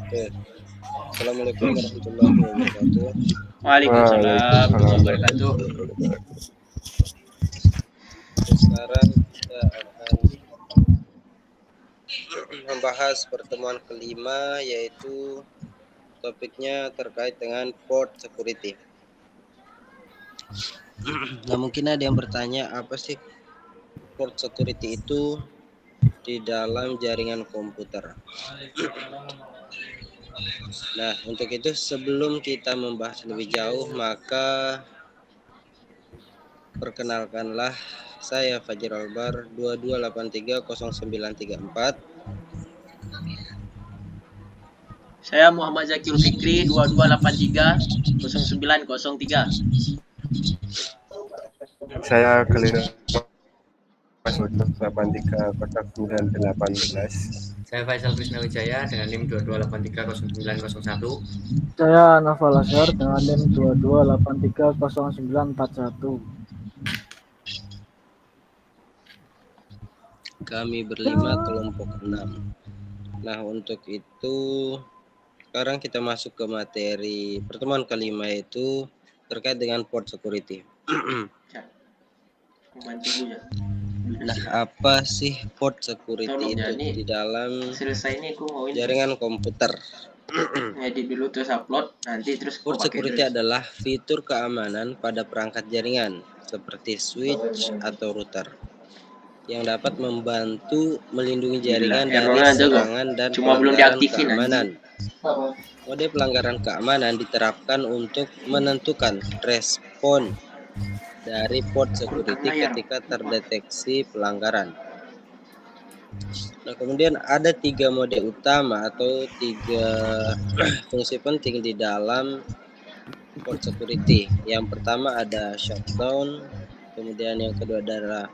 Oke. Assalamualaikum warahmatullahi wabarakatuh. Waalaikumsalam warahmatullahi wabarakatuh. Sekarang kita akan membahas pertemuan kelima, yaitu topiknya terkait dengan port security. Nah, mungkin ada yang bertanya, apa sih port security itu di dalam jaringan komputer? Nah, untuk itu sebelum kita membahas lebih jauh, maka perkenalkanlah saya Fajir Albar 22830934. Saya Muhammad Zakir Fikri 22830903. Saya Khalil 830918. Saya Faisal Krisnawijaya dengan NIM 22830901. Saya Naval Azhar dengan NIM 22830941. Kami berlima kelompok 6. Nah, untuk itu sekarang kita masuk ke materi pertemuan kelima, yaitu terkait dengan port security. Nah, apa sih port security itu di dalam jaringan komputer? Edit dulu terus upload, nanti terus Port security adalah fitur keamanan pada perangkat jaringan seperti switch atau router yang dapat membantu melindungi jaringan dari serangan dan pelanggaran keamanan. Mode pelanggaran keamanan diterapkan untuk menentukan respon dari port security ketika terdeteksi pelanggaran. Nah, kemudian ada 3 mode utama atau 3 fungsi penting di dalam port security. Yang pertama ada shutdown, kemudian yang kedua adalah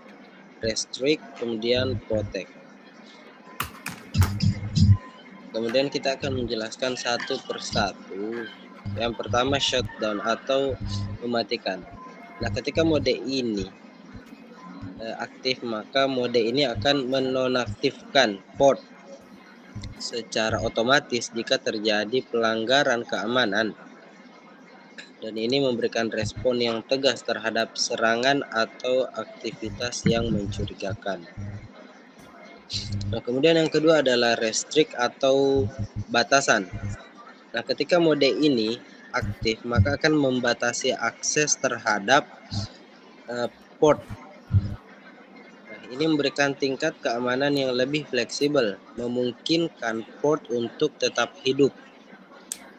restrict, kemudian protect. Kemudian kita akan menjelaskan satu persatu. Yang pertama shutdown atau mematikan. Nah, ketika mode ini aktif, maka mode ini akan menonaktifkan port secara otomatis jika terjadi pelanggaran keamanan. Dan ini memberikan respon yang tegas terhadap serangan atau aktivitas yang mencurigakan. Nah, kemudian yang kedua adalah restrict atau batasan. Nah, ketika mode ini aktif, maka akan membatasi akses terhadap port. Nah, ini memberikan tingkat keamanan yang lebih fleksibel, memungkinkan port untuk tetap hidup,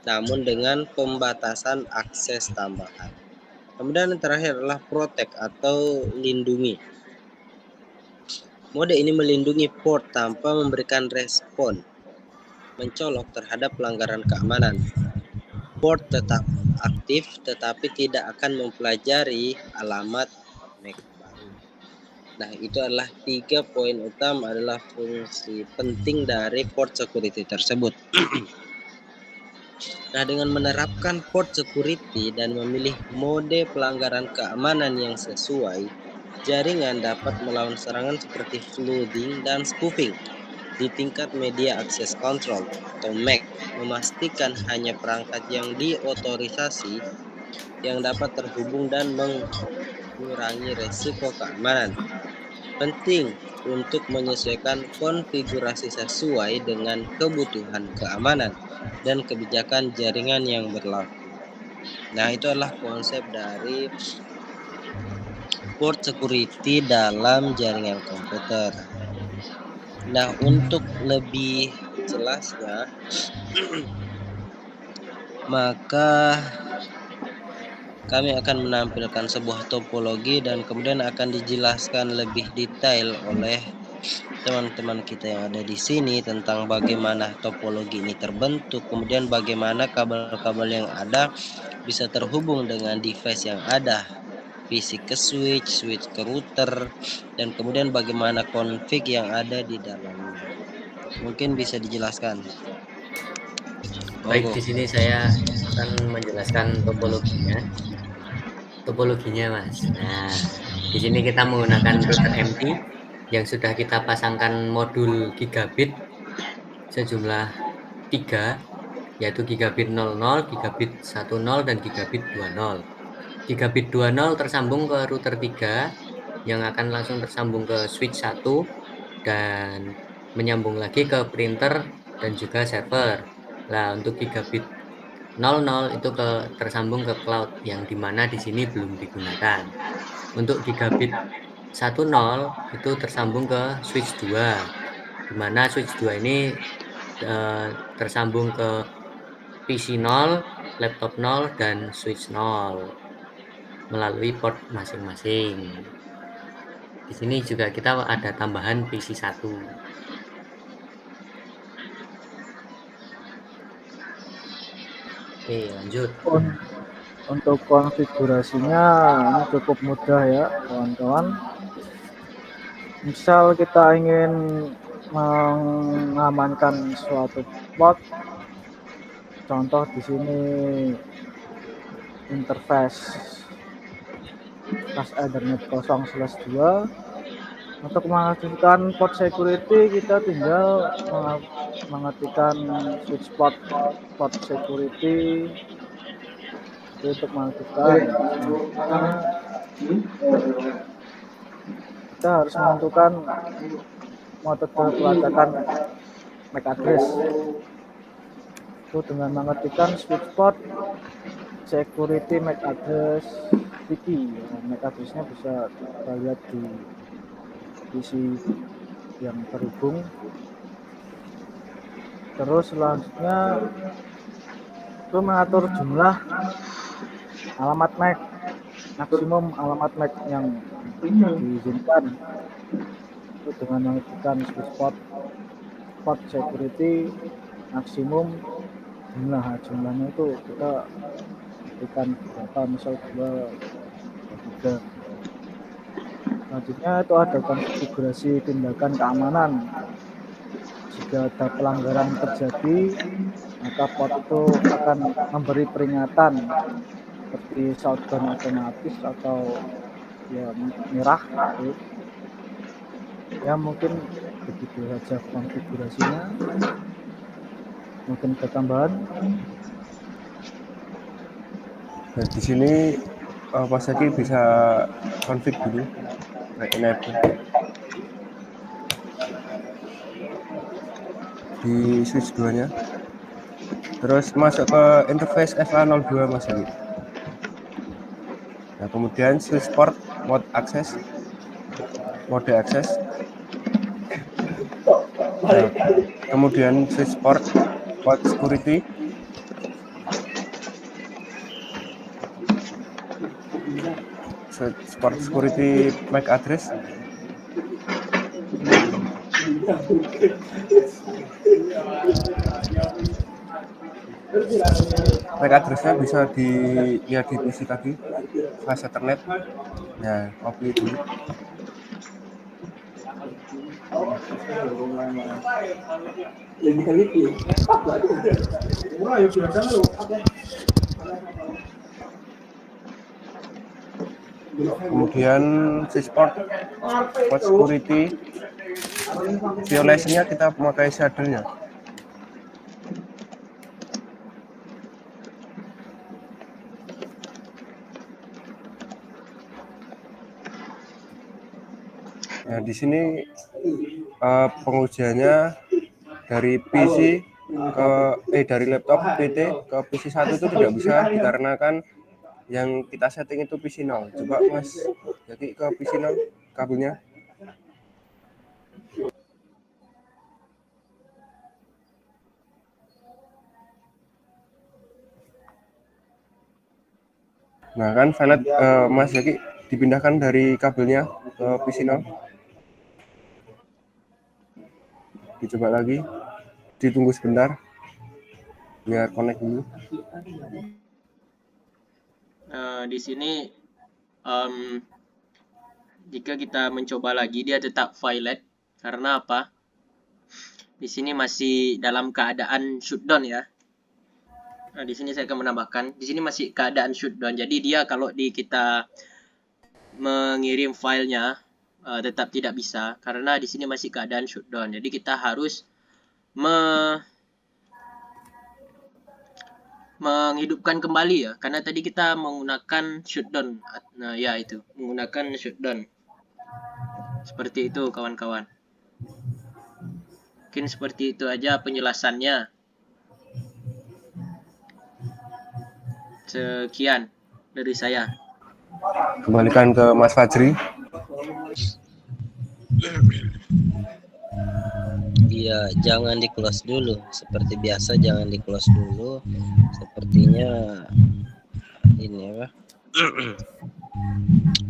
namun dengan pembatasan akses tambahan. Kemudian yang terakhir adalah protect atau lindungi. Mode ini melindungi port tanpa memberikan respon mencolok terhadap pelanggaran keamanan. Port tetap aktif tetapi tidak akan mempelajari alamat MAC baru. Nah, itu adalah 3 poin utama adalah fungsi penting dari port security tersebut. Nah, dengan menerapkan port security dan memilih mode pelanggaran keamanan yang sesuai, jaringan dapat melawan serangan seperti flooding dan spoofing di tingkat media access control atau MAC, memastikan hanya perangkat yang diotorisasi yang dapat terhubung dan mengurangi resiko keamanan. Penting untuk menyesuaikan konfigurasi sesuai dengan kebutuhan keamanan dan kebijakan jaringan yang berlaku. Nah, itu adalah konsep dari port security dalam jaringan komputer. Nah, untuk lebih jelasnya, maka kami akan menampilkan sebuah topologi dan kemudian akan dijelaskan lebih detail oleh teman-teman kita yang ada di sini tentang bagaimana topologi ini terbentuk, kemudian bagaimana kabel-kabel yang ada bisa terhubung dengan device yang ada, PC ke switch, switch ke router, dan kemudian bagaimana config yang ada di dalamnya. Mungkin bisa dijelaskan. Baik, di sini saya akan menjelaskan topologinya, Mas. Nah, di sini kita menggunakan router MT yang sudah kita pasangkan modul gigabit sejumlah 3 yaitu gigabit 00, gigabit 10, dan gigabit 20. Gigabit 20 tersambung ke router 3 yang akan langsung tersambung ke switch 1 dan menyambung lagi ke printer dan juga server. Nah, untuk gigabit 00 itu tersambung ke cloud yang dimana di sini belum digunakan. Untuk gigabit 10 itu tersambung ke switch 2, dimana switch 2 ini tersambung ke PC 0, laptop 0, dan switch 0 melalui port masing-masing. Di sini juga kita ada tambahan PC 1. Oke, lanjut. Untuk konfigurasinya ini cukup mudah ya kawan-kawan. Misal kita ingin mengamankan suatu port, contoh di sini interface pas Ethernet 0/2. Untuk mengaktifkan port security kita tinggal mengetikkan switch port security itu untuk mengaktifkan. Kita harus menentukan metode pelacakan MAC address itu dengan mengetikkan switch port security MAC address wiki. MAC addressnya bisa kita lihat di PC yang terhubung. Terus selanjutnya itu mengatur jumlah alamat MAC, maksimum alamat MAC yang diizinkan itu dengan mengetikkan switch port security maksimum jumlahnya itu kita ketikkan berapa, misal 2 3. Selanjutnya itu ada konfigurasi tindakan keamanan. Jika ada pelanggaran terjadi, maka port itu akan memberi peringatan seperti shutdown otomatis atau ya merah gitu. Ya mungkin begitu saja konfigurasinya. Mungkin ada tambahan. Nah, di sini Mas Zaki bisa config dulu, enable di switch 2-nya. Terus masuk ke interface FA02 Mas Zaki. Nah, kemudian switch port mode access. Nah, kemudian switch port security. Switch port security MAC address. MAC address-nya bisa dilihat di PC tadi, flash Ethernet. Nah, copy dulu. Kemudian switch port security violation-nya kita memakai shader-nya. Nah, di sini pengujiannya dari PC dari laptop PT ke PC 1 itu tidak bisa dikarenakan yang kita setting itu PC 0. Coba Mas jadi ke PC 0 kabelnya. Nah kan Vanet Mas Zaki dipindahkan dari kabelnya ke PC 0. Dicoba lagi, ditunggu sebentar biar connect dulu. Di sini jika kita mencoba lagi dia tetap violet karena apa? Di sini masih dalam keadaan shutdown ya. Nah, di sini saya akan menambahkan, di sini masih keadaan shutdown. Jadi dia kalau kita mengirim filenya tetap tidak bisa karena di sini masih keadaan shutdown. Jadi kita harus menghidupkan kembali ya, karena tadi kita menggunakan shutdown. Nah ya, itu menggunakan shutdown seperti itu kawan-kawan. Mungkin seperti itu aja penjelasannya. Sekian dari saya. Kembalikan ke Mas Fajri. Iya, jangan di close dulu. Seperti biasa jangan di close dulu. Sepertinya ini apa?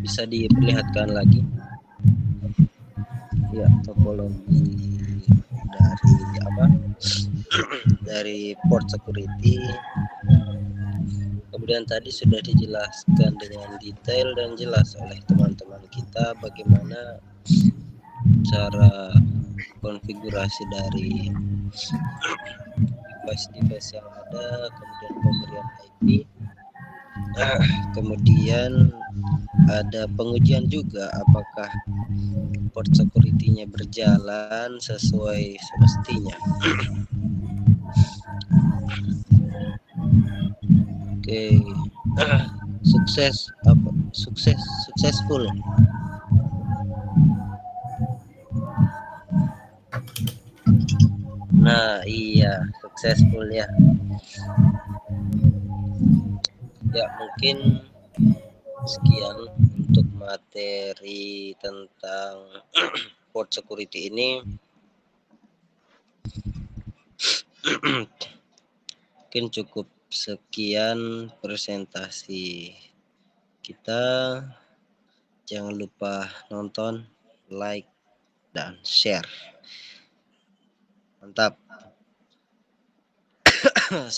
Bisa diperlihatkan lagi. Ya, topologi dari apa? Dari port security. Kemudian tadi sudah dijelaskan dengan detail dan jelas oleh teman-teman kita bagaimana cara konfigurasi dari device-device yang ada, kemudian pemberian IP, kemudian ada pengujian juga apakah port security-nya berjalan sesuai semestinya. Oke, successful. Nah, iya, successful ya. Ya, mungkin sekian untuk materi tentang port security ini. Mungkin cukup sekian presentasi kita. Jangan lupa nonton, like, dan share. Mantap. Selamat